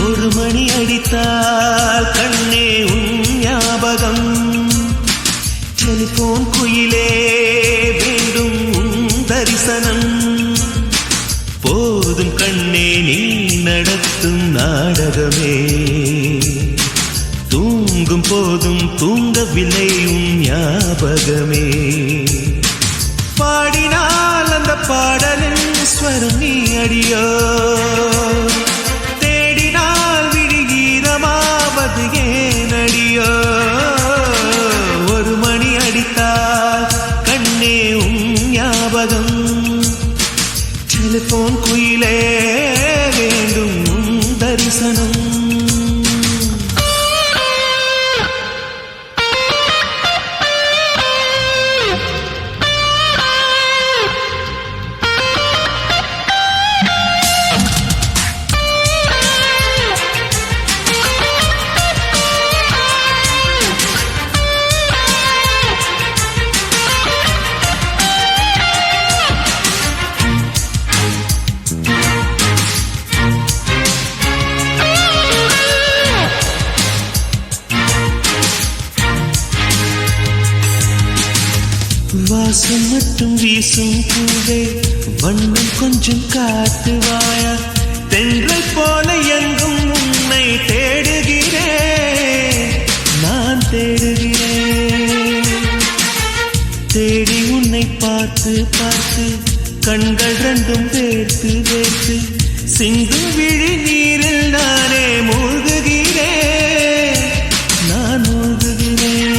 ஒரு மணி அடித்தால் கண்ணே உன் ஞாபகம். டெலிபோன் குயிலே வேண்டும் உன் தரிசனம். போதும் கண்ணே நீ நடத்தும் நாடகமே. தூங்கும் போதும் தூங்கவில்லை உன் ஞாபகமே. பாடினால் அந்த பாடலின் ஸ்வரம் நீ அடியோ. தேடினால் விழிகீதமாவது ஏன் அடியோ. ஒரு மணி அடித்தால் கண்ணே உன் ஞாபகம். டெலிபோன் குயிலே வேண்டும் உன் தரிசனம். வாசம் மட்டும் வீசும் பூவே வண்ணம் கொஞ்சம் காட்டுவாயா. தென்றல் போல எங்கும் உன்னை தேடுகிறேன் நான் தேடுகிறேன். தேடி உன்னை பார்த்து பார்த்து கண்கள் ரெண்டும் வேர்த்து வேர்த்து சிந்தும் விழி நீரில் நானே மூழ்குகிறேன் நான் மூழ்குகிறேன்.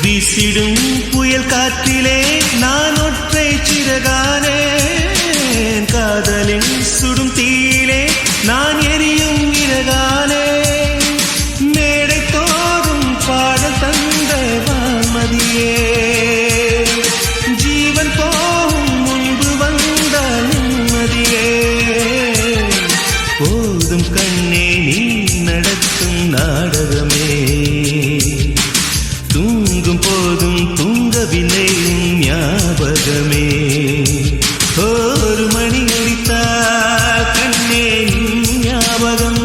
வீசிடும் புயல் காற்றிலே நான் ஒற்றை சிறகானே. காதலின் சுடும் தீயிலே நான் எரியும் இறகானே. மேடை தோறும் பாடல் தந்த வான்மதியே. ஜீவன் போகும் முன்பு வந்த நிம்மதியே. போதும் கண்ணே நீ நடத்தும் நாடகமே. தூங்கும் போதும் தூங்கவில்லை ஞாபகமே. ஒரு மணி அடித்தால் கண்ணே ஞாபகம்.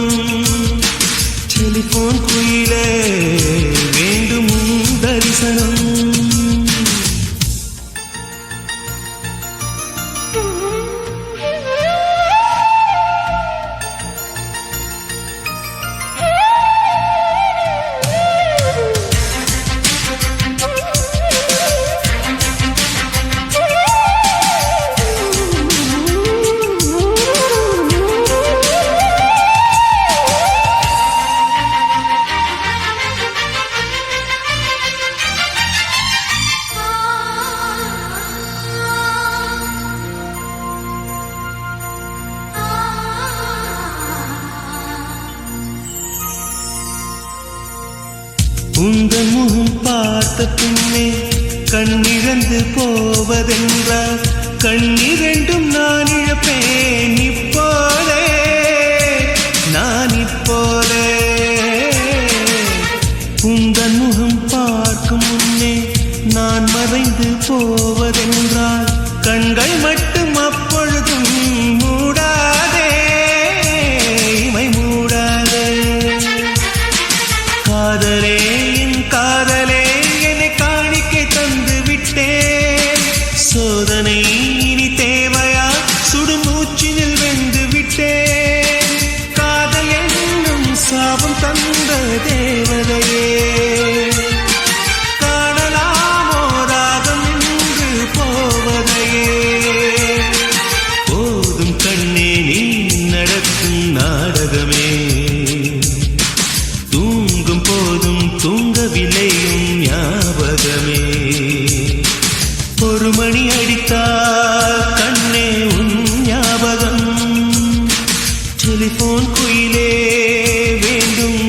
டெலிபோன் குயிலே வேண்டும் தரிசனம். உங்கள் முகம் பார்த்த பின்னே கண்ணிழந்து போவதென்றால் கண்ணிரண்டும் நான் இழப்பேன் இப்போதே நான் இப்போதே. உங்கள் முகம் பார்க்கும் முன்னே நான் மறைந்து போவதென்றால் கண்கள் மட்டும் அப்பொழுதும் மூடாதே இமை மூடாதே. காதலே காதலே என்னை காணிக்கை தந்து விட்டேன். சோதனை இனி தேவையா சுடும் மூச்சினில் வெந்து விட்டேன். காதல் என்னும் சாபம் தந்த தேவதையே. காணலாமோ ராகம் என்று போவதையே. போதும் கண்ணே நீ நடத்தும் நாடகமே. தூங்கும் போதும் தூங்கவில்லையும் ஞாபகமே. ஒரு மணி அடித்தால் கண்ணே உன் ஞாபகம். டெலிபோன் குயிலே வேண்டும்